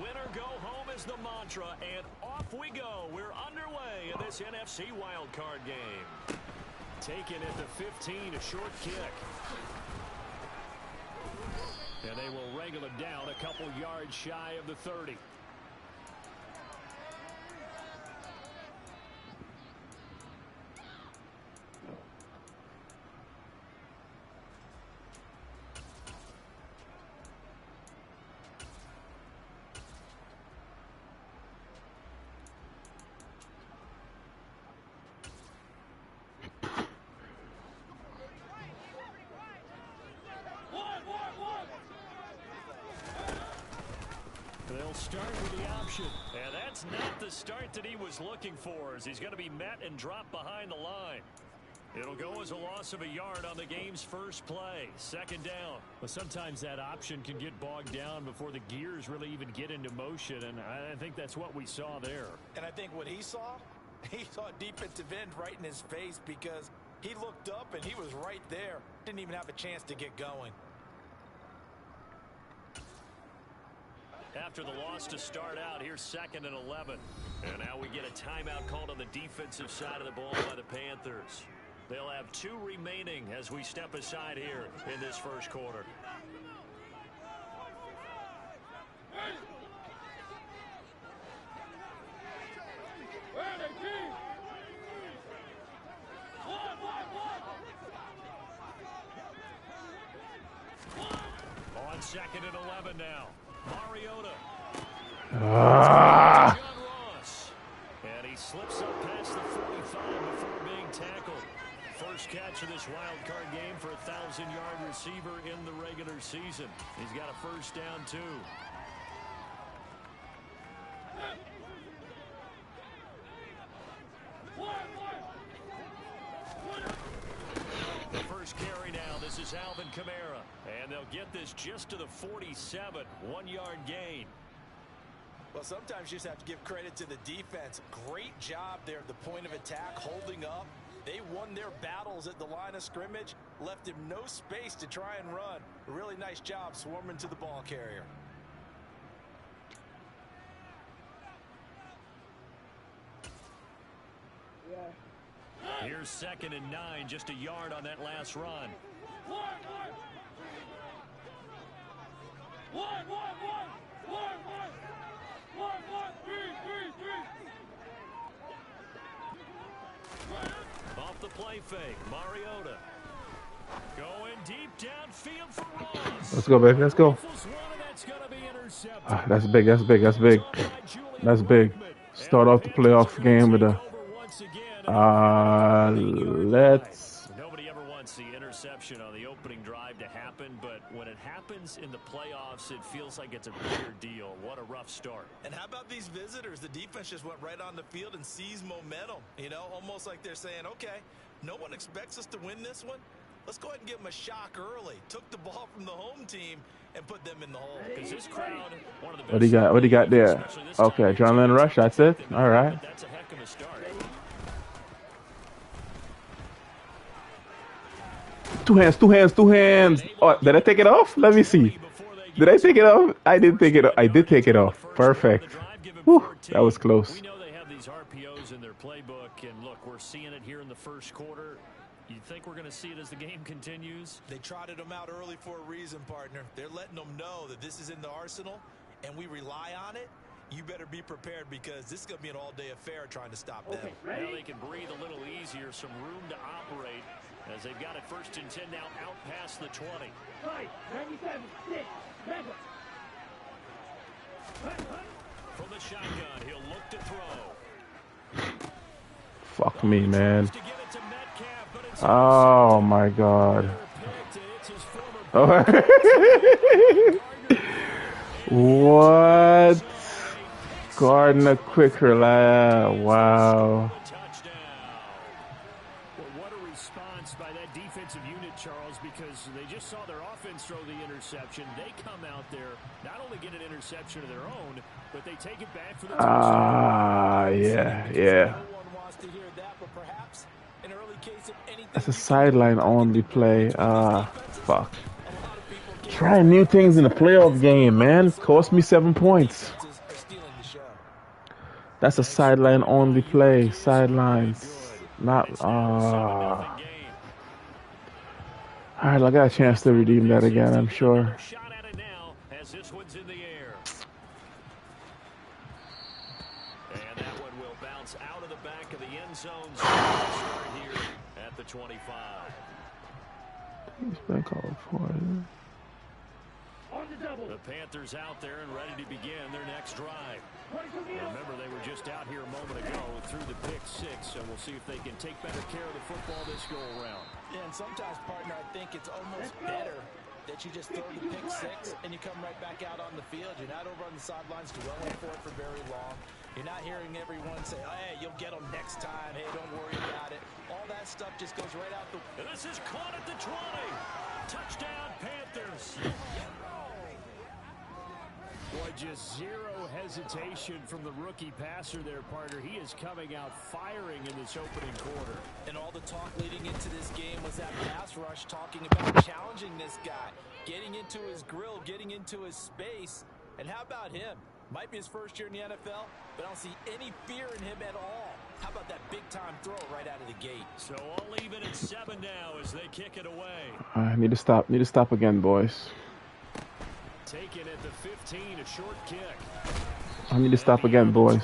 Winner go home is the mantra, and off we go. We're underway in this NFC Wildcard game. Taken at the 15, a short kick. And they will wrangle it down a couple yards shy of the 30. They'll start with the option. And that's not the start that he was looking for, as he's going to be met and dropped behind the line. It'll go as a loss of a yard on the game's first play. Second down. But sometimes that option can get bogged down before the gears really even get into motion, and I think that's what we saw there. And I think what he saw a defensive end right in his face, because he looked up and he was right there. Didn't even have a chance to get going. After the loss to start out, here's 2nd and 11. And now we get a timeout called on the defensive side of the ball by the Panthers. They'll have 2 remaining as we step aside here in this first quarter. On 2nd and 11 now. Mariota. John Ross. And he slips up past the 45 before being tackled. First catch of this wild card game for a 1,000-yard receiver in the regular season. He's got a first down, too. The first carry now. This is Alvin Kamara. And they'll get this just to the 47. 1-yard gain. Well, sometimes you just have to give credit to the defense. Great job there at the point of attack, holding up. They won their battles at the line of scrimmage, left him no space to try and run. A really nice job swarming to the ball carrier. Here's 2nd and 9, just a yard on that last run. Off the play fake, Mariota. Going deep downfield for Ross. Let's go, baby. Let's go. That's big. That's big. That's big. That's big. Start off the playoff game with a. Let's. Nobody ever wants the interception on the opening drive to happen, but when it happens in the playoffs, it feels like it's a bigger deal. What a rough start. And how about these visitors? The defense just went right on the field and seized momentum. You know, almost like they're saying, okay, no one expects us to win this one. Let's go ahead and give them a shock early. Took the ball from the home team and put them in the hole. This crowd, one of the best. What do you got there? Okay, adrenaline rush. That's it. All right. That's a heck of a start. Two hands, two hands, two hands. Oh, did I take it off? Let me see. Did I take it off? I did take it off. I did take it off. Perfect. Whew, that was close. We know they have these RPOs in their playbook, and look, we're seeing it here in the first quarter. You think we're going to see it as the game continues? They trotted them out early for a reason, partner. They're letting them know that this is in the arsenal, and we rely on it. You better be prepared, because this is going to be an all-day affair trying to stop them. Now they can breathe a little easier, some room to operate, as they've got it 1st and 10 now out past the 20. 97, 6, mega. From the shotgun, he'll look to throw. Fuck me, man. Oh my God. What? Gardner quicker, wow. What a response by that defensive unit, Charles, because they just saw their offense throw the interception. They come out there, not only get an interception of their own, but they take it back for the touchdown. Yeah. That's a sideline only play. Fuck. Try new things in the playoff game, man. Cost me 7 points. That's a sideline only play. Sidelines. Not. Alright, I got a chance to redeem that again, I'm sure. Shot at it now as this one's in the air. And that one will bounce out of the back of the end zone. So we'll start here at the 25. He's been called for it. The Panthers out there and ready to begin their next drive. Remember, they were just out here a moment ago through the pick 6, so we'll see if they can take better care of the football this go around. Yeah, and sometimes, partner, I think it's almost better that you just throw the pick 6 and you come right back out on the field. You're not over on the sidelines dwelling for it for very long. You're not hearing everyone say, oh, hey, you'll get them next time. Hey, don't worry about it. All that stuff just goes right out the... And this is caught at the 20. Touchdown, Panthers. Boy, just zero hesitation from the rookie passer there, partner. He is coming out firing in this opening quarter. And all the talk leading into this game was that pass rush talking about challenging this guy, getting into his grill, getting into his space. And how about him? Might be his first year in the NFL, but I don't see any fear in him at all. How about that big-time throw right out of the gate? So all even at 7 now as they kick it away. I need to stop. Need to stop again, boys. Taken at the 15, a short kick. I need to stop again, boys.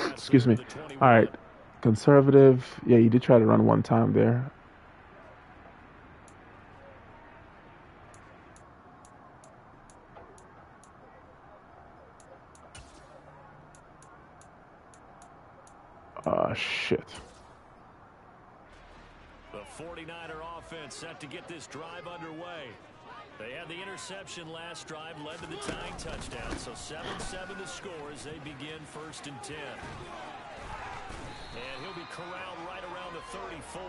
Excuse me. All right. Conservative. Yeah, you did try to run one time there. Shit. The 49er offense set to get this drive underway. They had the interception last drive, led to the tying touchdown. So 7-7 the score as they begin 1st and 10. And he'll be corralled right around the 34.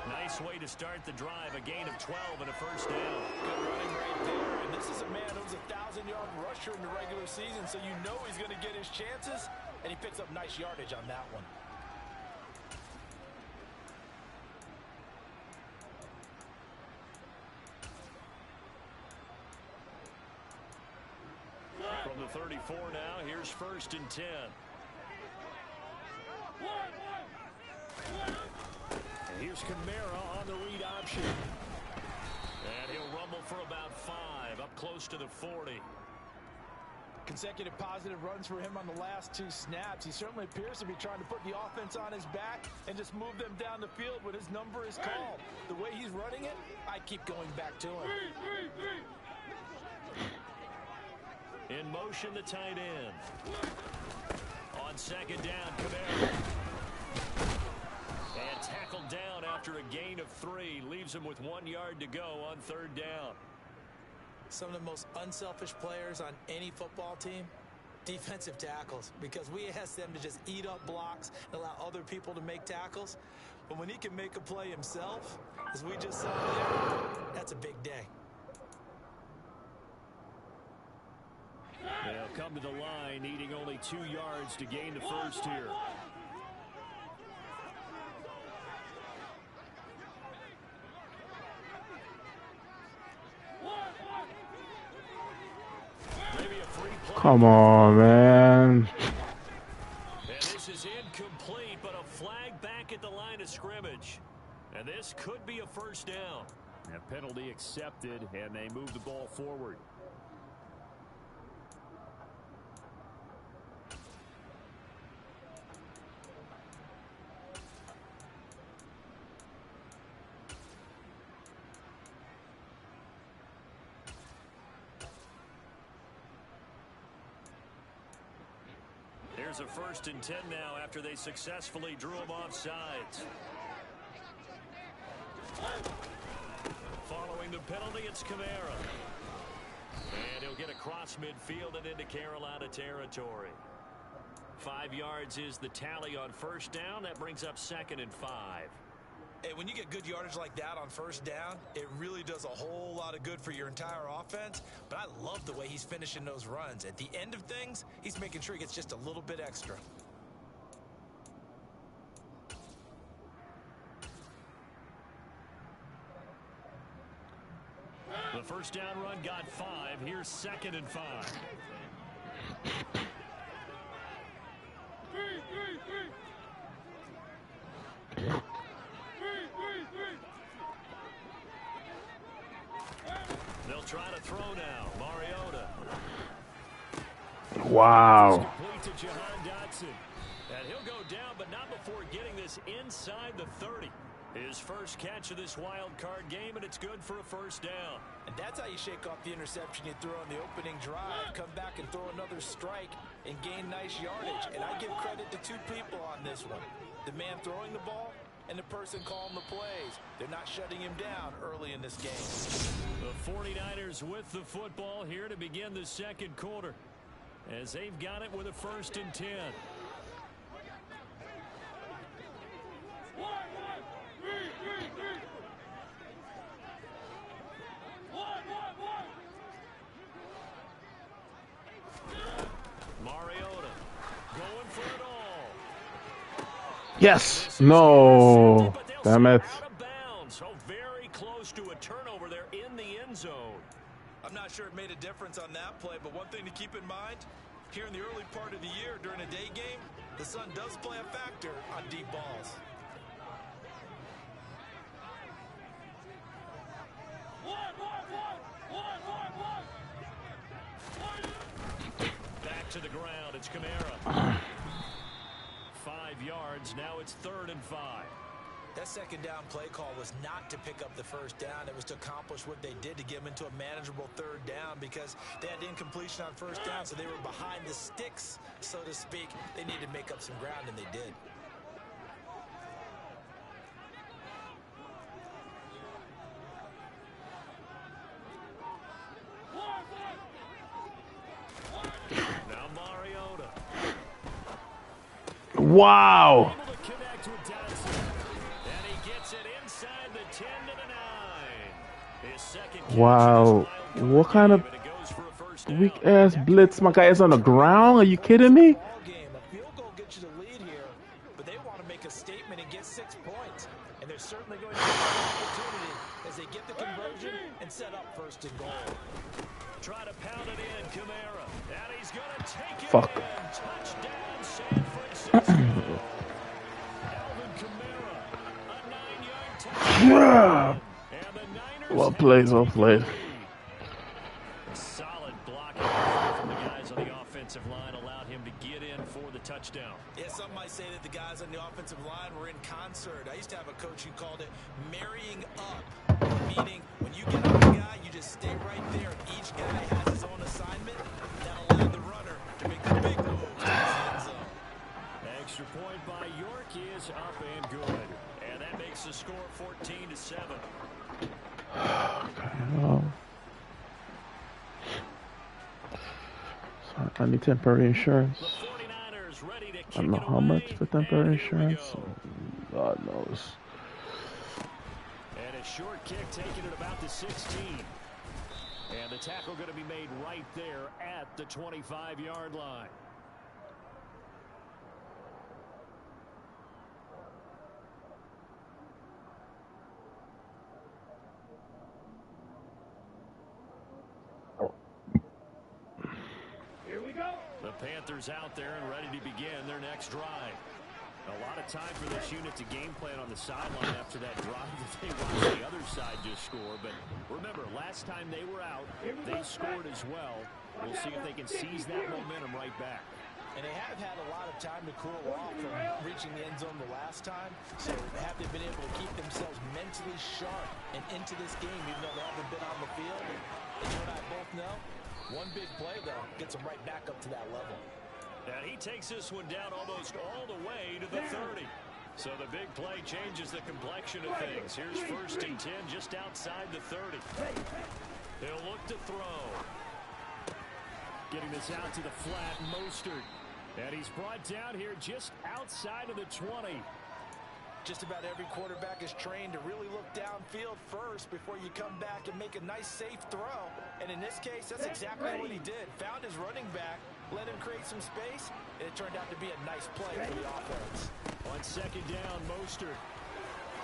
Nice way to start the drive, a gain of 12 and a first down. Good running right there. And this is a man who's a 1,000-yard rusher in the regular season, so you know he's going to get his chances. And he picks up nice yardage on that one. From the 34 now, here's 1st and 10. And here's Kamara on the read option. And he'll rumble for about 5, up close to the 40. Consecutive positive runs for him on the last 2 snaps. He certainly appears to be trying to put the offense on his back and just move them down the field when his number is called. The way he's running it, I keep going back to him. In motion, the tight end. On 2nd down, Kamara. And tackled down after a gain of 3. Leaves him with 1 yard to go on 3rd down. Some of the most unselfish players on any football team, defensive tackles, because we ask them to just eat up blocks and allow other people to make tackles. But when he can make a play himself, as we just saw there, that's a big day. They'll come to the line, needing only 2 yards to gain the first here. Come on, man. And this is incomplete, but a flag back at the line of scrimmage. And this could be a first down. A penalty accepted, and they move the ball forward. Here's a 1st and 10 now after they successfully drew him off sides. Following the penalty, it's Kamara. And he'll get across midfield and into Carolina territory. 5 yards is the tally on 1st down. That brings up 2nd and 5. Hey, when you get good yardage like that on 1st down, it really does a whole lot of good for your entire offense. But I love the way he's finishing those runs. At the end of things, he's making sure he gets just a little bit extra. The first down run got 5. Here's 2nd and 5. They'll try to throw now. Mariota. Wow. And he'll go down, but not before getting this inside the 30. His first catch of this wild card game, and it's good for a first down. And that's how you shake off the interception you threw on the opening drive. Come back and throw another strike and gain nice yardage. And I give credit to 2 people on this one. The man throwing the ball and the person calling the plays. They're not shutting him down early in this game. The 49ers with the football here to begin the second quarter, as they've got it with a 1st and 10. Mariota going for it all. Yes. No. Damn it. Out of bounds. So very close to a turnover there in the end zone. I'm not sure it made a difference on that play, but one thing to keep in mind, here in the early part of the year during a day game, the sun does play a factor on deep balls. Back to the ground. It's Kamara. 5 yards. Now it's 3rd and 5. That second down play call was not to pick up the first down. It was to accomplish what they did to get them into a manageable 3rd down because they had incompletion on first down, so they were behind the sticks, so to speak. They needed to make up some ground, and they did. Now Mariota. Wow. Able to connect with Dodson. And he gets it inside the 10 to the 9. His second catch Wow. What kind of and it goes for a first down. weak ass blitz? My guy is on the ground. Are you kidding me? Ball game. A field goal gets you the lead here, but they want to make a statement and get 6 points. And they're certainly going to get an opportunity as they get the conversion and set up 1st and goal. Try to pound it in, Kamara. And he's going to take it Fuck. in. Touchdown, San Francisco. Alvin Kamara, a 9-yard touchdown. And the Niners Well played, well played. solid blocking from the guys on the offensive line allowed him to get in for the touchdown. Yeah, some might say that the guys on the offensive line were in concert. I used to have a coach who called it marrying up, meaning when you get on the guy, you just stay right there. Each guy has his own assignment. That allowed the runner to make the big moves to the end zone. Extra point by York is up and good. And that makes the score 14-7. Oh. So I need temporary insurance. The 49ers ready to I kick don't know it how much away, for temporary and here we insurance. go. God knows. And a short kick taken at about the 16. And the tackle going to be made right there at the 25-yard line. Here we go. The Panthers out there and ready to begin their next drive. A lot of time for this unit to game plan on the sideline after that drive that they watched the other side just score. But remember, last time they were out, they scored as well. We'll see if they can seize that momentum right back. And they have had a lot of time to cool off from reaching the end zone the last time. So have they been able to keep themselves mentally sharp and into this game, even though they haven't been on the field? And you and I both know, one big play, though, gets them right back up to that level. And he takes this one down almost all the way to the 30. So the big play changes the complexion of things. Here's 1st and 10 just outside the 30. They'll look to throw. Getting this out to the flat, Mostert. And he's brought down here just outside of the 20. Just about every quarterback is trained to really look downfield first before you come back and make a nice, safe throw. And in this case, that's exactly what he did. Found his running back, let him create some space, and it turned out to be a nice play for the offense. On 2nd down, Mostert.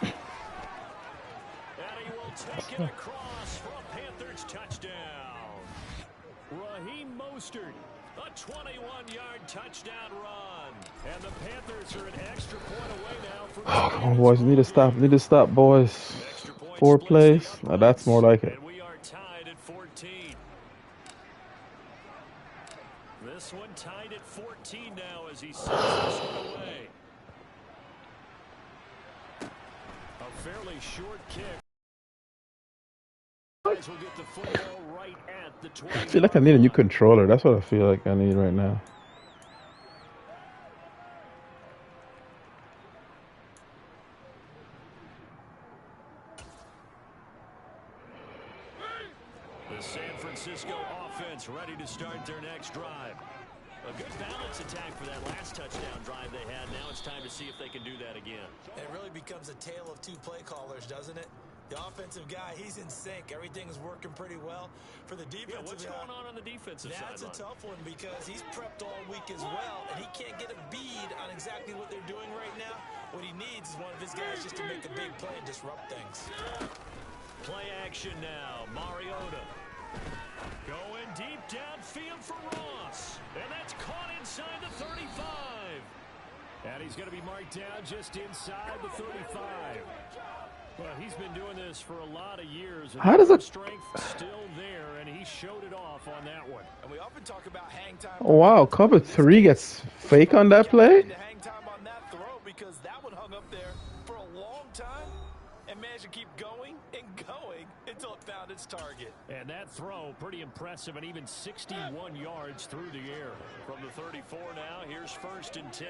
And he will take it across for a Panthers touchdown. Raheem Mostert, a 21-yard touchdown run. And the Panthers are an extra point away now from Come on, boys. Need to stop. Need to stop, boys. 4 plays. Now that's more like it. And we are tied at 14. This one tied at 14 now as he sends this one away. A fairly short kick. Will get the football right at the 20. I feel like I need a new controller. That's what I feel like I need right now. The San Francisco offense ready to start their next drive. A good balance attack for that last touchdown drive they had. Now it's time to see if they can do that again. It really becomes a tale of two play callers, doesn't it? The offensive guy, he's in sync. Everything's working pretty well. For the defensive what's going on the defensive side? That's a tough one because he's prepped all week as well, and he can't get a bead on exactly what they're doing right now. What he needs is one of his guys just to make a big play and disrupt things. Play action now. Mariota going deep downfield for Ross. And that's caught inside the 35. And he's going to be marked down just inside the 35. Well, he's been doing this for a lot of years. And how does it? Strength still there, and he showed it off on that one. And we often talk about hang time. Oh, wow, cover 3 gets fake on that play. Hang time on that throw because that one hung up there for a long time and managed to keep going and going until it found its target. And that throw pretty impressive, and even 61 yards through the air. From the 34 now, here's 1st and 10.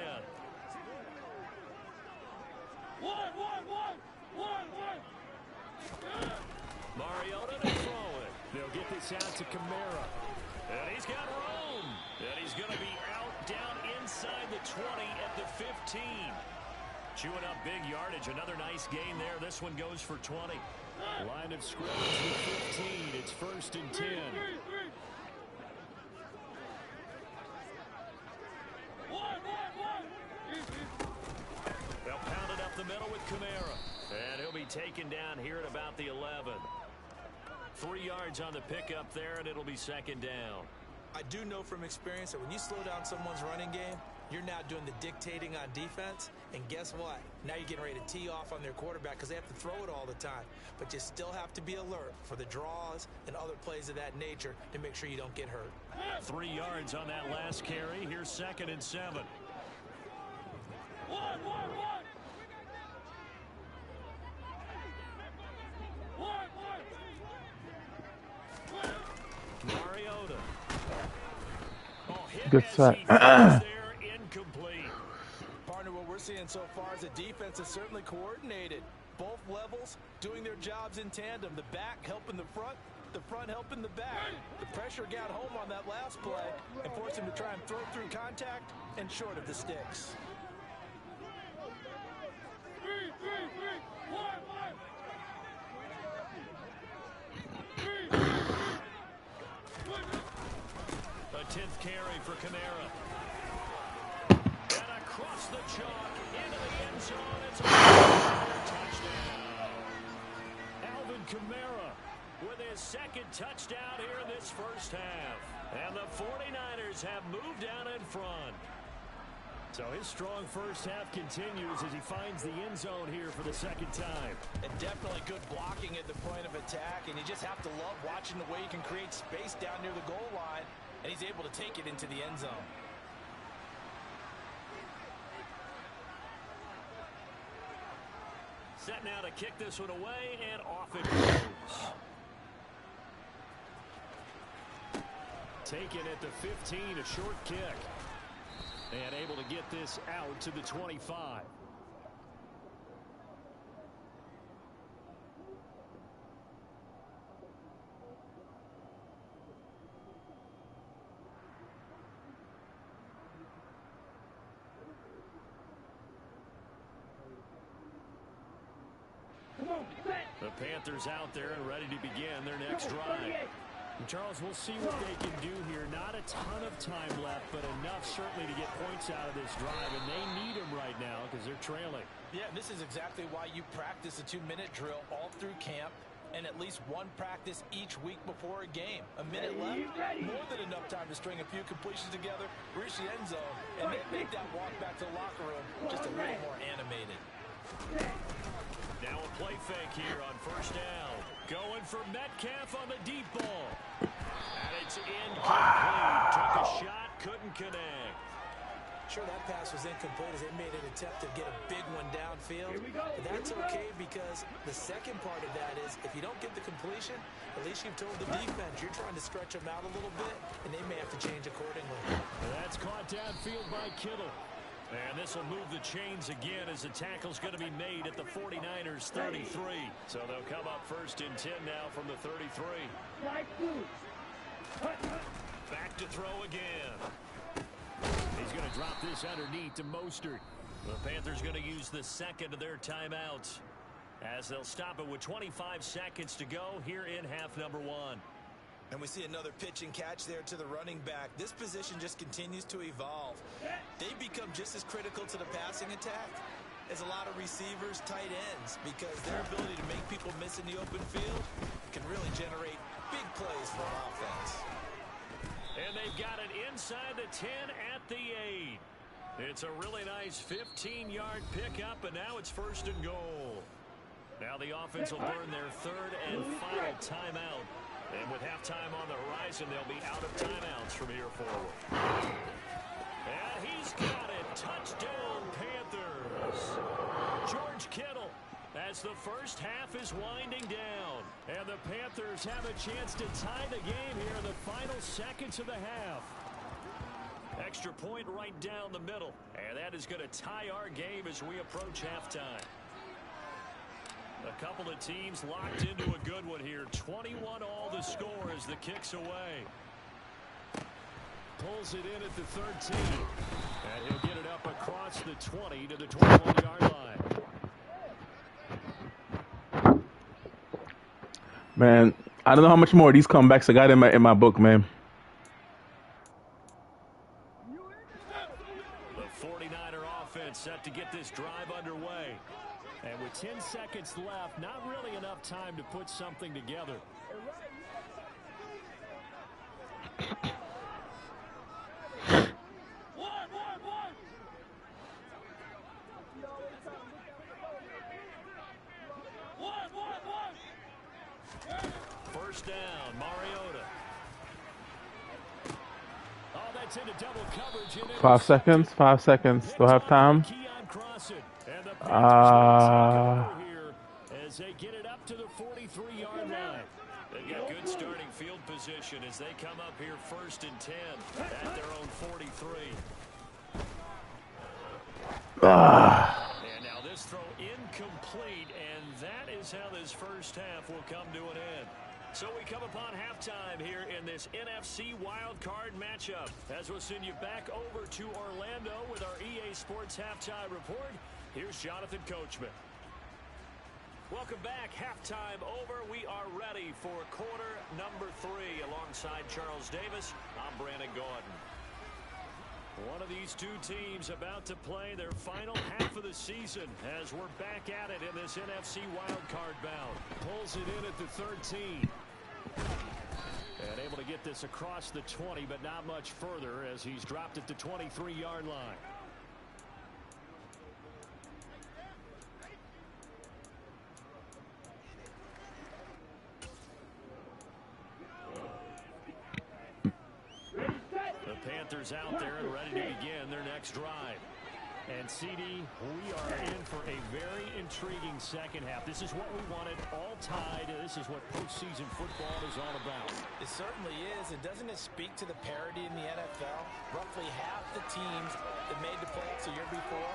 Mariota to throw it. They'll get this out to Kamara. And he's got room. And he's going to be out down inside the 20 at the 15. Chewing up big yardage. Another nice gain there. This one goes for 20. Line of scrimmage with 15. It's 1st and 10. They'll pound it up the middle with Kamara. And he'll be taken down here at about the 11. 3 yards on the pickup there, and it'll be 2nd down. I do know from experience that when you slow down someone's running game, you're now doing the dictating on defense. And guess what? Now you're getting ready to tee off on their quarterback because they have to throw it all the time. But you still have to be alert for the draws and other plays of that nature to make sure you don't get hurt. 3 yards on that last carry. Here's 2nd and 7. Mariota. Good shot. Incomplete. Partner, what we're seeing so far is the defense is certainly coordinated. Both levels doing their jobs in tandem. The back helping the front helping the back. The pressure got home on that last play and forced him to try and throw through contact and short of the sticks. A 10th carry for Kamara. And across the chalk into the end zone. It's a touchdown. Alvin Kamara with his 2nd touchdown here in this first half. And the 49ers have moved down in front. So his strong first half continues as he finds the end zone here for the 2nd time. And definitely good blocking at the point of attack. And you just have to love watching the way you can create space down near the goal line. And he's able to take it into the end zone. Set now to kick this one away, and off it goes. Taken at the 15, a short kick. And able to get this out to the 25. The Panthers out there and ready to begin their next drive. And Charles, we'll see what they can do here. Not a ton of time left, but enough certainly to get points out of this drive. And they need them right now because they're trailing. Yeah, this is exactly why you practice a 2-minute drill all through camp. and at least one practice each week before a game. A minute left, more than enough time to string a few completions together, reach the end zone, and then make that walk back to the locker room just a little more animated. Now a play fake here on first down. Going for Metcalf on the deep ball. And it's incomplete. Took a shot, couldn't connect. Sure, that pass was incomplete as they made an attempt to get a big one downfield. But that's okay because the second part of that is if you don't get the completion, at least you've told the defense you're trying to stretch them out a little bit, and they may have to change accordingly. That's caught downfield by Kittle. And this will move the chains again as the tackle's going to be made at the 49ers 33. So they'll come up first and 10 now from the 33. Back to throw again. He's going to drop this underneath to Mostert. The Panthers going to use the second of their timeouts as they'll stop it with 25 seconds to go here in half number 1. And we see another pitch and catch there to the running back. This position just continues to evolve. They become just as critical to the passing attack as a lot of receivers, tight ends, because their ability to make people miss in the open field can really generate big plays for an offense. And they've got it inside the 10 at the 8. It's a really nice 15-yard pickup, and now it's first and goal. Now the offense will burn their third and final timeout. And with halftime on the horizon, they'll be out of timeouts from here forward. And he's got it. Touchdown, Panthers. George Kittle as the first half is winding down. And the Panthers have a chance to tie the game here in the final seconds of the half. Extra point right down the middle. And that is going to tie our game as we approach halftime. A couple of teams locked into a good one here. 21 all the score as the kick's away. Pulls it in at the 13. And he'll get it up across the 20 to the 21-yard line. Man, I don't know how much more of these comebacks I got in my book, man. The 49er offense set to get this drive underway. And with 10 seconds left, not really enough time to put something together. First down, Mariota. Oh, that's into double coverage. 5 seconds. 5 seconds. Still have time. As they get it up to the 43-yard line. They've got good starting field position as they come up here first and 10 at their own 43. And now this throw incomplete, and that is how this first half will come to an end. So we come upon halftime here in this NFC Wildcard matchup as we'll send you back over to Orlando with our EA Sports Halftime Report. Here's Jonathan Coachman. Welcome back. Halftime over. We are ready for quarter number 3 alongside Charles Davis. I'm Brandon Gordon. One of these two teams about to play their final half of the season as we're back at it in this NFC wildcard bout. Pulls it in at the 13. And able to get this across the 20, but not much further as he's dropped at the 23-yard line. Panthers out there and ready to begin their next drive. And CD, we are in for a very intriguing second half. This is what we wanted, all tied. This is what postseason football is all about. It certainly is. And doesn't it speak to the parity in the NFL? Roughly half the teams that made the playoffs the year before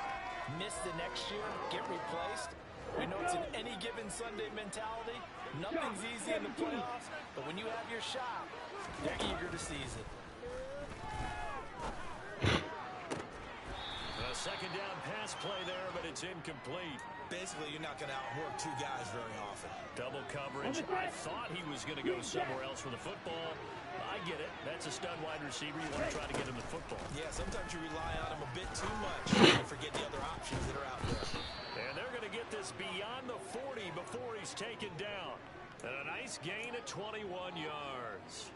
miss the next year, get replaced. We know it's an any given Sunday mentality. Nothing's easy in the playoffs, but when you have your shot, they're eager to seize it. A second down pass play there, but it's incomplete. Basically, you're not going to outwork two guys very often. Double coverage. I thought he was going to go somewhere else with the football. I get it. That's a stud wide receiver. You want to try to get him the football. Yeah, sometimes you rely on him a bit too much. You forget the other options that are out there. And they're going to get this beyond the 40 before he's taken down. And a nice gain of 21 yards.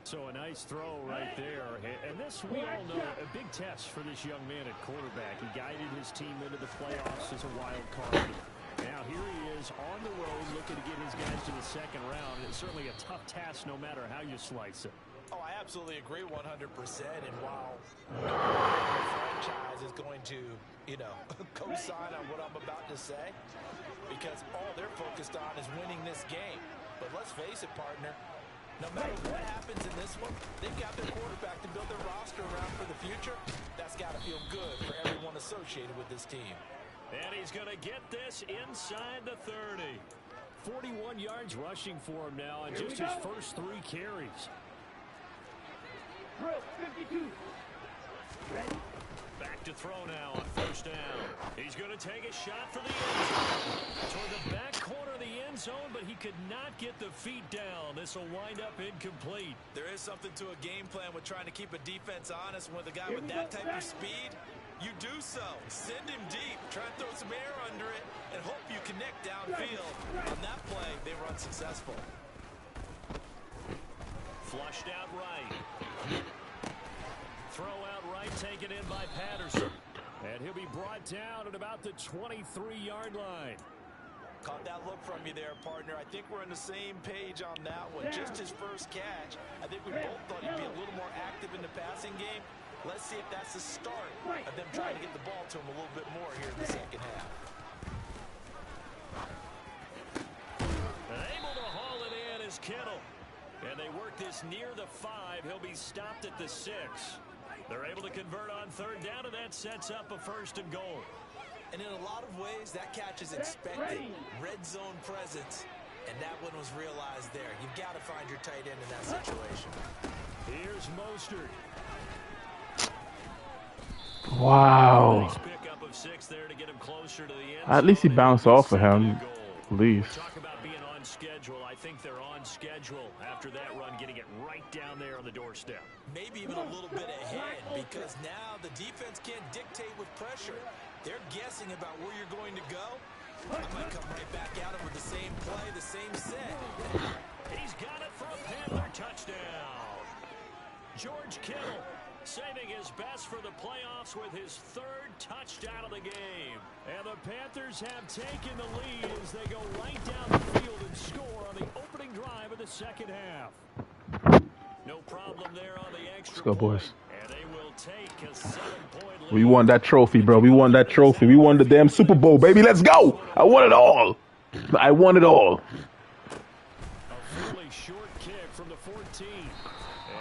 So a nice throw right there. And this, we all know, a big test for this young man at quarterback. He guided his team into the playoffs as a wild card. Now here he is on the road looking to get his guys to the second round. It's certainly a tough task no matter how you slice it. Oh, I absolutely agree 100%. And while the franchise is going to, you know, co-sign on what I'm about to say, because all they're focused on is winning this game. But let's face it, partner, no matter what happens in this one, they've got their quarterback to build their roster around for the future. That's got to feel good for everyone associated with this team. And he's going to get this inside the 30. 41 yards rushing for him now on just his first 3 carries. Drill 52. Ready? Back to throw now on first down. He's going to take a shot for the end zone. Toward the back corner of the end zone, but he could not get the feet down. This will wind up incomplete. There is something to a game plan with trying to keep a defense honest. With a guy with that type of speed, you do so. Send him deep. Try and throw some air under it and hope you connect downfield. On that play, they were unsuccessful. Flushed out right. Throw out right, taken in by Patterson. And he'll be brought down at about the 23-yard line. Caught that look from you there, partner. I think we're on the same page on that one. Just his first catch. I think we both thought he'd be a little more active in the passing game. Let's see if that's the start of them trying to get the ball to him a little bit more here in the second half. Able to haul it in is Kittle. And they work this near the 5. He'll be stopped at the 6. They're able to convert on third down, and that sets up a 1st and goal. And in a lot of ways, that catch is expected. Red zone presence. And that one was realized there. You've got to find your tight end in that situation. Here's Mostert. Wow. Nice pickup of 6 there to get him closer to the end. At least he bounced off of him. At least. Talk about being on schedule. I think they're on schedule after that run, getting it right down there on the doorstep. Maybe even a little bit ahead, because now the defense can't dictate with pressure. They're guessing about where you're going to go. I might come right back at him with the same play, the same set. He's got it for a Panther touchdown. George Kittle saving his best for the playoffs with his 3rd touchdown of the game. And the Panthers have taken the lead as they go right down the field and score on the opening drive of the second half. No problem there on the extra Let's go, boys. point. And they will take a 7-point lead. We won that trophy, bro. We won that trophy. We won the damn Super Bowl, baby. Let's go. I won it all. I won it all. A fairly short kick from the 14.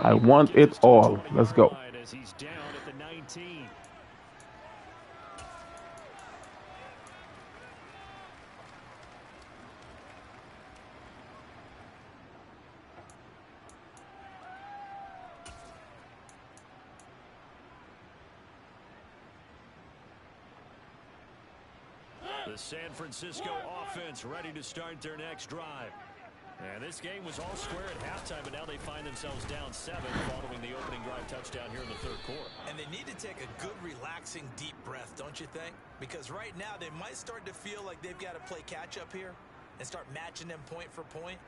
I want it all. Let's go. As he's down at the 19. The San Francisco offense ready to start their next drive. And this game was all square at halftime, but now they find themselves down 7 following the opening drive touchdown here in the 3rd quarter. And they need to take a good, relaxing, deep breath, don't you think? Because right now they might start to feel like they've got to play catch-up here and start matching them point for point.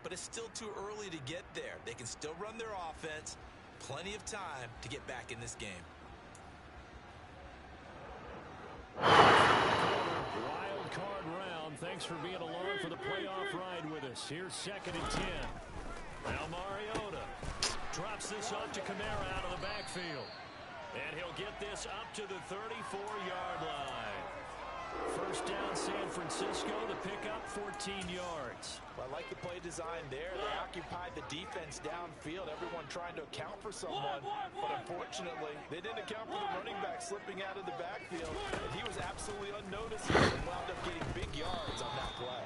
But it's still too early to get there. They can still run their offense. Plenty of time to get back in this game. Wildcard round. Thanks for being along for the playoff ride with us. Here's 2nd and 10. Now Mariota drops this off to Kamara out of the backfield. And he'll get this up to the 34-yard line. First down, San Francisco. The pickup, 14 yards. Well, I like the play design there. They occupied the defense downfield. Everyone trying to account for someone. But unfortunately, they didn't account for the running back slipping out of the backfield. And he was absolutely unnoticeable and wound up getting big yards on that play.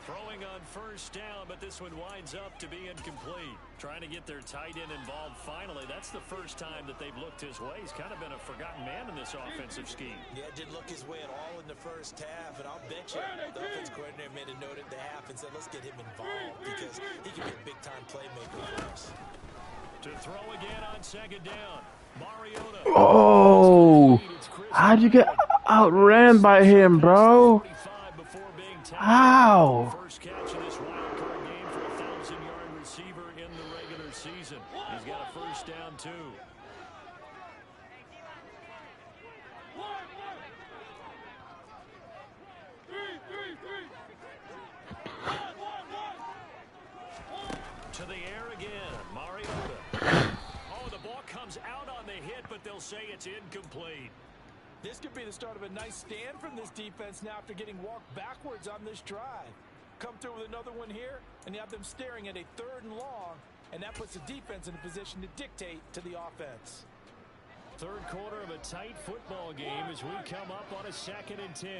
Throwing on first down, but this one winds up to be incomplete. Trying to get their tight end involved finally. That's the first time that they've looked his way. He's kind of been a forgotten man in this offensive scheme. Yeah, didn't look his way at all in the first half, and I'll bet you the offense coordinator made a note at the half and said, let's get him involved because he can be a big-time playmaker for us. To throw again on 2nd down. Mariota. Oh, how'd you get outran by him, bro? How? First catch of this wild card season. He's got a first down, too. To the air again, Mariota. Oh, the ball comes out on the hit, but they'll say it's incomplete. This could be the start of a nice stand from this defense now after getting walked backwards on this drive. Come through with another one here, and you have them staring at a 3rd and long, and that puts the defense in a position to dictate to the offense. Third quarter of a tight football game as we come up on a 2nd and 10.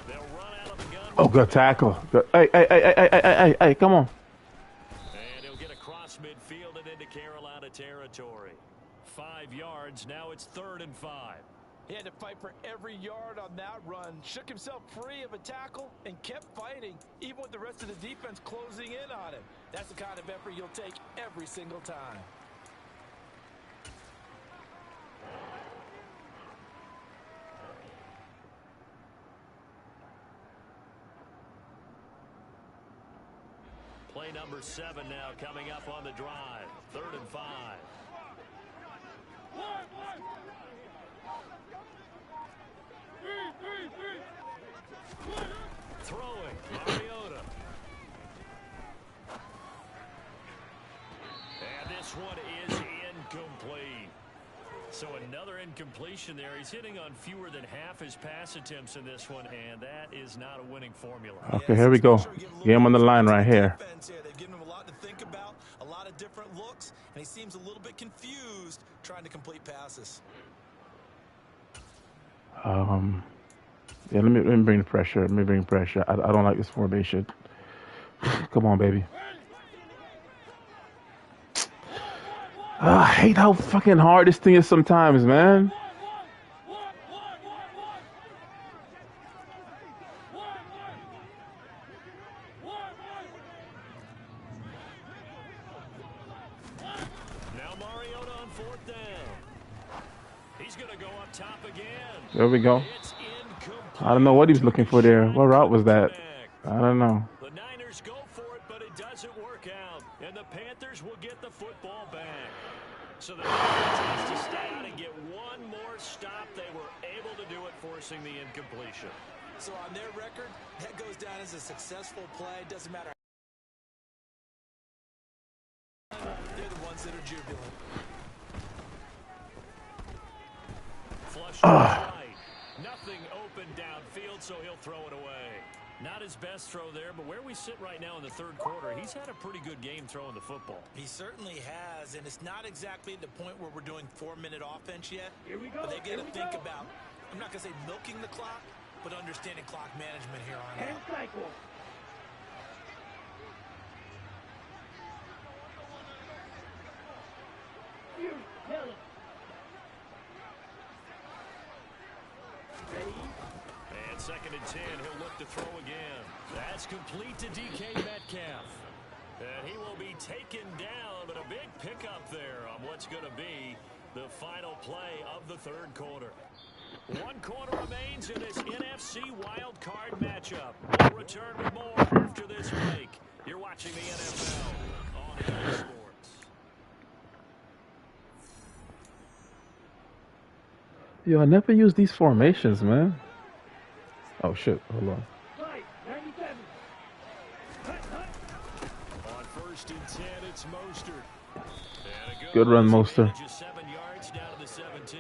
They'll run out of the gun. Oh, good tackle. Good. Hey, come on. And he'll get across midfield and into Carolina territory. 5 yards. Now it's 3rd and 5. He had to fight for every yard on that run. Shook himself free of a tackle and kept fighting, even with the rest of the defense closing in on him. That's the kind of effort you'll take every single time. Play number 7 now coming up on the drive. 3rd and 5. Throwing, Mariota. And this one is incomplete. So another incompletion there. He's hitting on fewer than half his pass attempts in this one, and that is not a winning formula. Okay, here we go. Game on the line right here. They've given him a lot to think about, a lot of different looks, and he seems a little bit confused trying to complete passes. Yeah, let me bring the pressure. Let me bring pressure. I don't like this formation. Come on, baby. I hate how fucking hard this thing is sometimes, man. Now Mariota on 4th down. He's going to go up top again. There we go. It's incomplete. I don't know what he was looking for there. What route was that? I don't know. The Niners go for it, but it doesn't work out. And the Panthers will get the football back. So the defense has to stay out and get one more stop. They were able to do it, forcing the incompletion. So on their record, that goes down as a successful play. Doesn't matter. They're the ones that are jubilant. Flush to the right. Nothing open downfield, so he'll throw it away. Not his best throw there, but where we sit right now in the 3rd quarter, he's had a pretty good game throwing the football. He certainly has, and it's not exactly the point where we're doing 4-minute offense yet. Here we go. But they've got to think about, I'm not going to say milking the clock, but understanding clock management here on And out. cycle. You tell him. Ready? And 2nd and 10, he'll look to throw again. That's complete to DK Metcalf. And he will be taken down, but a big pickup there on what's going to be the final play of the 3rd quarter. 1 quarter remains in this NFC Wildcard matchup. We'll return with more after this break. You're watching the NFL on Fox Sports. Yo, I never use these formations, man. Oh, shit. Hold on. Fight. 97. Hut, hut. On 1st and 10, it's Mostert. And a Good run, Mostert. Just 7 yards down to the 17.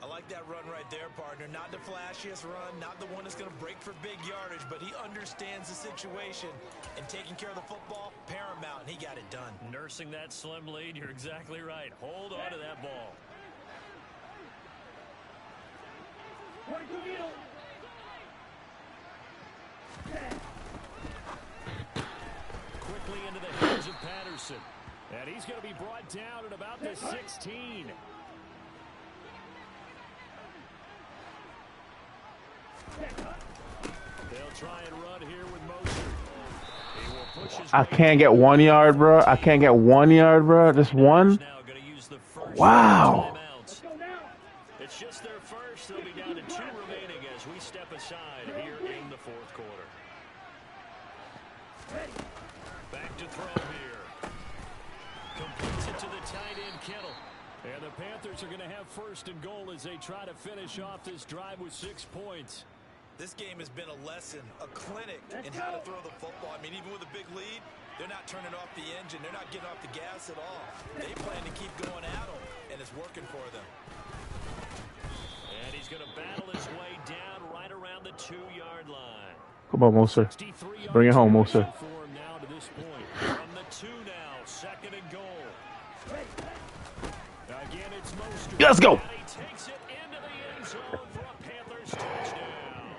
I like that run right there, partner. Not the flashiest run, not the one that's going to break for big yardage, but he understands the situation, and taking care of the football, paramount, and he got it done. Nursing that slim lead, you're exactly right. Hold on to that ball. 22 middle. Quickly into the hands of Patterson. And he's going to be brought down at about the 16. They'll try and run here with Mostert. He will push his I can't get 1 yard, bro. I can't get 1 yard, bro. Just one. now going to use the first Wow. timeouts. It's just their first. They'll be down to 2 remaining as we step aside here in the 4th quarter. Back to throw here. Completes it to the tight end, Kittle. And the Panthers are going to have first and goal as they try to finish off this drive with 6 points. This game has been a lesson, a clinic in how to throw the football. I mean, even with a big lead, they're not turning off the engine. They're not getting off the gas at all. They plan to keep going at them, and it's working for them. And he's going to battle his way down right around the 2-yard line. Come on, Moser. Bring it home, Moser. Now to this point. From the 2 now, second and goal. Again, it's Mostert. Let's go. And he takes it into the end zone for a Panthers touchdown.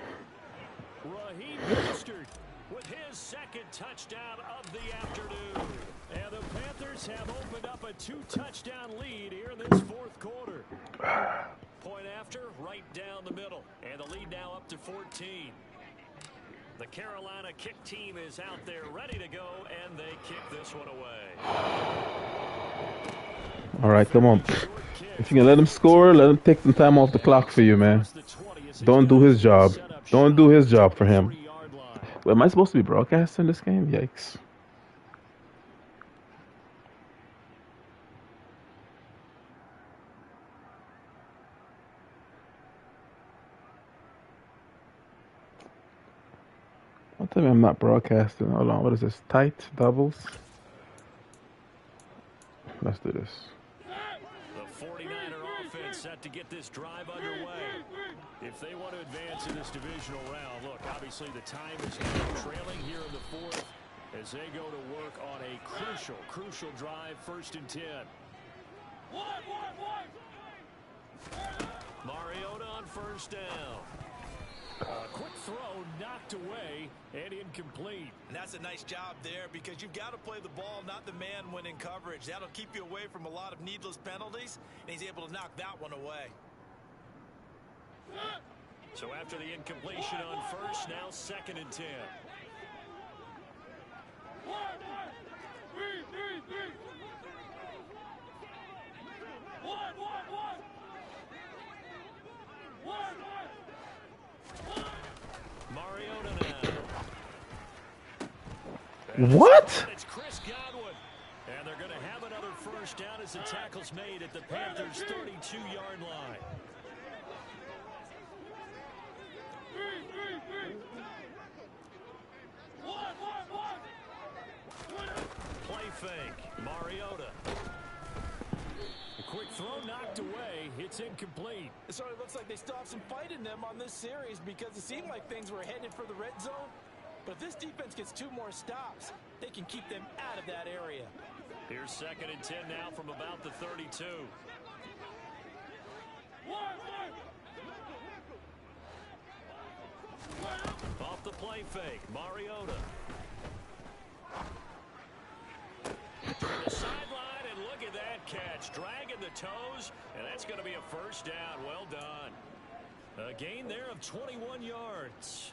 Raheem Mostert with his second touchdown of the afternoon. And the Panthers have opened up a 2-touchdown lead here in this 4th quarter. Point after, right down the middle. And the lead now up to 14. The Carolina kick team is out there ready to go, and they kick this one away. All right, come on. If you can let him score, let him take some time off the clock for you, man. Don't do his job. Don't do his job for him. Wait, am I supposed to be broadcasting this game? Yikes. Don't tell me I'm not broadcasting. Hold on, what is this? Tight doubles? Let's do this. The 49er offense set to get this drive underway. If they want to advance in this divisional round, look, obviously the time is now trailing here in the 4th as they go to work on a crucial drive, 1st and 10. Mariota on 1st down. A quick throw knocked away and incomplete. And that's a nice job there because you've got to play the ball, not the man when in coverage. That'll keep you away from a lot of needless penalties, and he's able to knock that one away. So after the incompletion on 1st, now 2nd and 10. Mariota now. What? It's Chris Godwin. And they're going to have another 1st down as the tackle's made at the Panthers' 32-yard line. Play fake. Mariota. A quick throw knocked away. It's incomplete. It sort of looks like they still have some fight in them on this series because it seemed like things were headed for the red zone. But if this defense gets 2 more stops, they can keep them out of that area. Here's 2nd and 10 now from about the 32. Off the play fake, Mariota. To the sideline, and look at that catch. Dragging the toes, and that's going to be a 1st down. Well done. A gain there of 21 yards.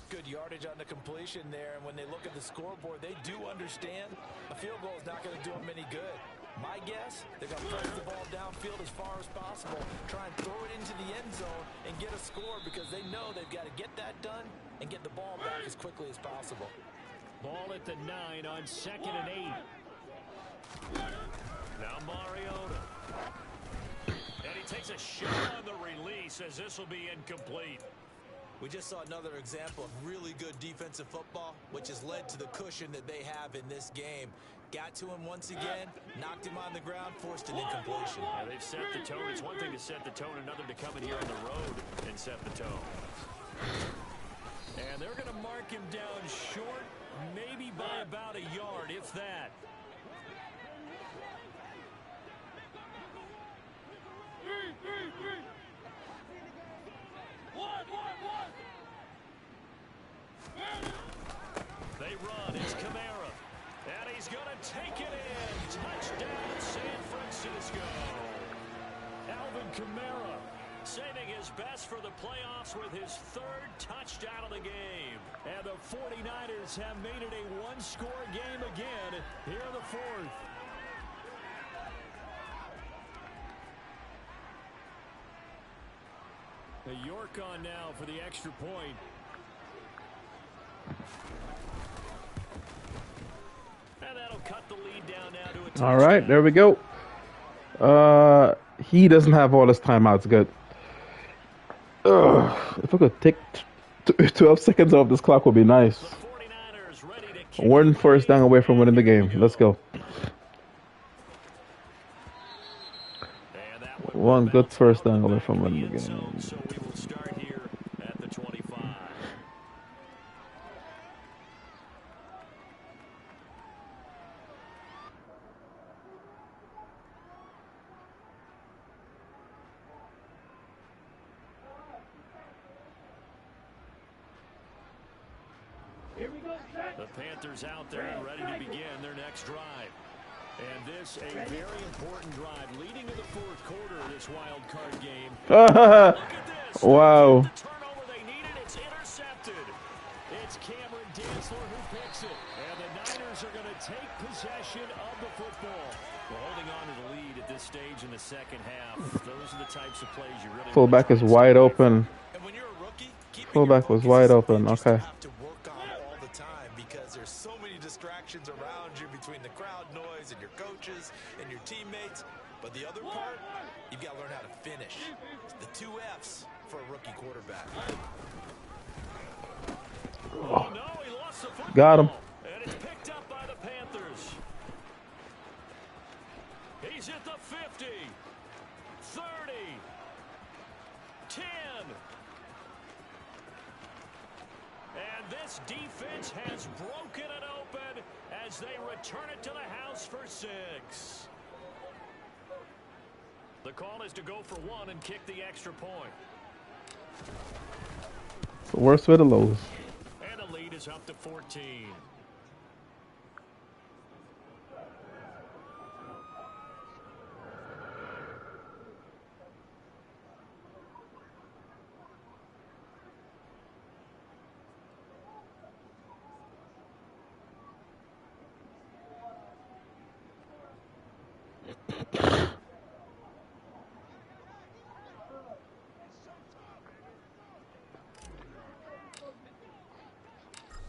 Good yardage on the completion there, and when they look at the scoreboard, they do understand a field goal is not going to do them any good. My guess, they're going to press the ball downfield as far as possible, try and throw it into the end zone and get a score because they know they've got to get that done and get the ball back as quickly as possible. Ball at the 9 on 2nd and 8. Now Mariota. And he takes a shot on the release as this will be incomplete. We just saw another example of really good defensive football, which has led to the cushion that they have in this game. Got to him once again, knocked him on the ground, forced an incompletion. Yeah, they've set the tone. It's one thing to set the tone, another to come in here on the road and set the tone. And they're going to mark him down short, maybe by about a yard, if that. They run. It's Kamara. And he's going to take it in. Touchdown, San Francisco. Alvin Kamara saving his best for the playoffs with his 3rd touchdown of the game. And the 49ers have made it a 1-score game again here in the 4th. The York on now for the extra point. that'll cut the lead down now to a touchdown. All right, there we go. He doesn't have all his timeouts. Good. If I could take 12 seconds off this clock would be nice. The 49ers ready to kick One it first down away from winning the game. Let's go. And that one One will good bounce first out down away back from in winning the end zone. game. So we will start here at the 25. Here we go, set. The Panthers out there and ready to begin their next drive. And this a very important drive leading to the fourth quarter of this wild card game. Look at this. Wow. The turnover they needed, it's intercepted. It's Cameron Dantzler who picks it. And the Niners are going to take possession of the football. We're holding on to the lead at this stage in the second half. Those are the types of plays you really Fullback want to is try and wide stay away from. open. And when you're a rookie, keeping Fullback your was focus wide is open. something you still Okay. have to work on all the time because there's so many distractions around you between the crowd noise and your coaches and your teammates. But the other part, you've got to learn how to finish. It's the 2 F's for a rookie quarterback. Oh, no, he lost the football. Got him. And it's picked up by the Panthers. He's at the 50, 30, 10. And this defense has broken it open as they return it to the house for 6. The call is to go for 1 and kick the extra point. It's the worst way to lose. And the lead is up to 14.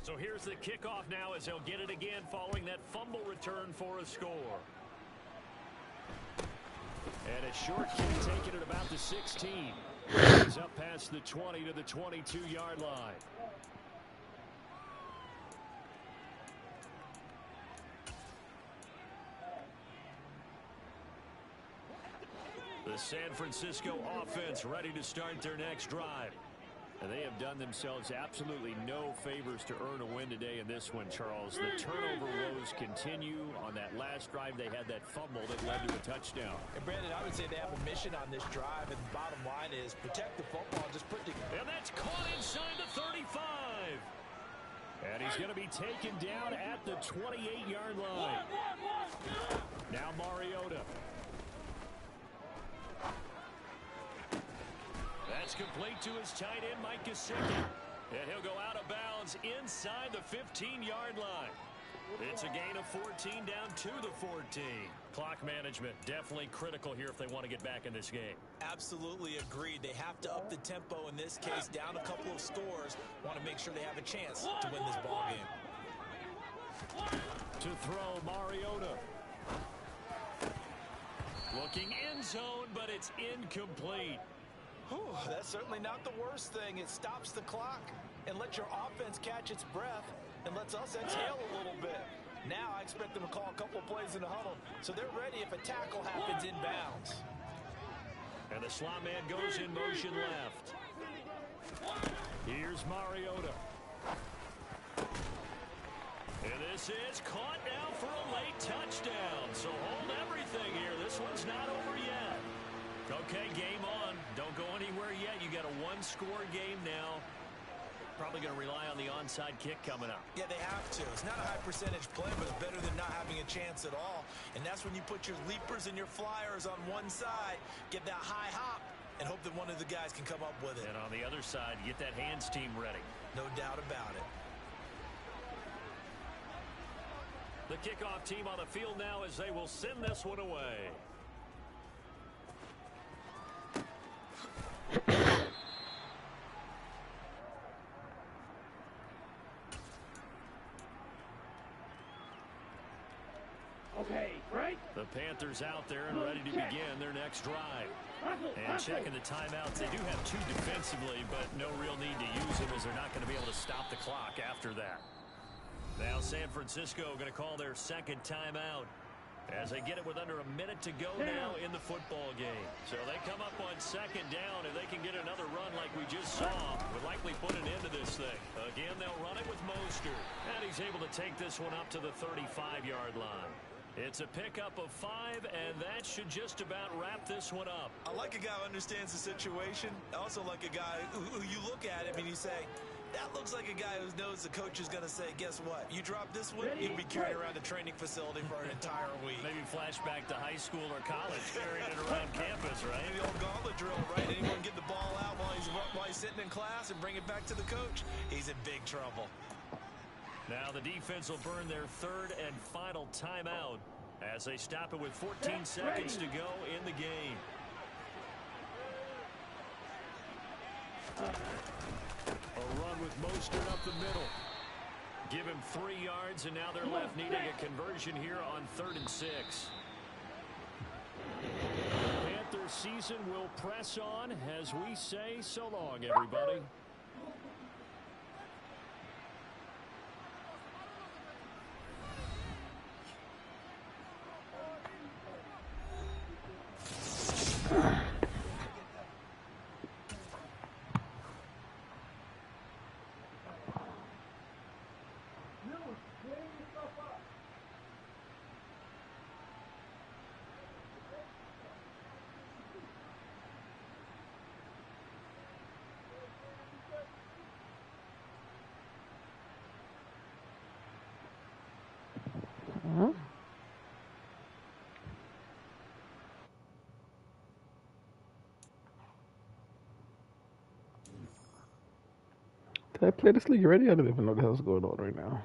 So here's the kickoff now as they'll get it again following that fumble return for a score. And a short kick taken at about the 16. He's up past the 20 to the 22-yard line. The San Francisco offense ready to start their next drive. And they have done themselves absolutely no favors to earn a win today in this one, Charles. The turnover woes continue. On that last drive, they had that fumble that led to a touchdown. And Brandon, I would say they have a mission on this drive, and the bottom line is protect the football. Just put the... And that's caught inside the 35. And he's going to be taken down at the 28-yard line. Now Mariota. That's complete to his tight end, Mike Gesicki. And he'll go out of bounds inside the 15-yard line. It's a gain of 14 down to the 14. Clock management definitely critical here if they want to get back in this game. Absolutely agreed. They have to up the tempo in this case, down a couple of scores. Want to make sure they have a chance to win this ball game. To throw, Mariota. Looking end zone, but it's incomplete. Whew, that's certainly not the worst thing. It stops the clock and lets your offense catch its breath and lets us exhale a little bit. Now I expect them to call a couple plays in the huddle, so they're ready if a tackle happens inbounds. And the slot man goes in motion left. Here's Mariota. And this is caught now for a late touchdown. So hold everything here. This one's not over yet. Okay, game on. Don't go anywhere yet. You got a one-score game now. Probably going to rely on the onside kick coming up. Yeah, they have to. It's not a high percentage play, but it's better than not having a chance at all. And that's when you put your leapers and your flyers on one side, get that high hop, and hope that one of the guys can come up with it. And on the other side, get that hands team ready. No doubt about it. The kickoff team on the field now as they will send this one away. Okay, break. The Panthers out there and ready to begin their next drive. And checking the timeouts, they do have 2 defensively, but no real need to use them as they're not going to be able to stop the clock after that. Now San Francisco going to call their second timeout as they get it with under a minute to go now in the football game. So they come up on second down. If they can get another run like we just saw, would likely put an end to this thing. Again, they'll run it with Mostert. And he's able to take this one up to the 35-yard line. It's a pickup of 5, and that should just about wrap this one up. I like a guy who understands the situation. I also like a guy who you look at him and you say, that looks like a guy who knows the coach is going to say, guess what? You drop this one, you'll be carried around the training facility for an entire week. Maybe flashback to high school or college, carrying it around campus, right? The old gauntlet drill, right? Anyone get the ball out while he's sitting in class and bring it back to the coach? He's in big trouble. Now the defense will burn their 3rd and final timeout as they stop it with 14 seconds to go in the game. A run with Mostert up the middle. Give him 3 yards, and now they're left needing a conversion here on 3rd and 6. Panther season will press on as we say so long, everybody. Did I play this league already? I don't even know what the hell's going on right now.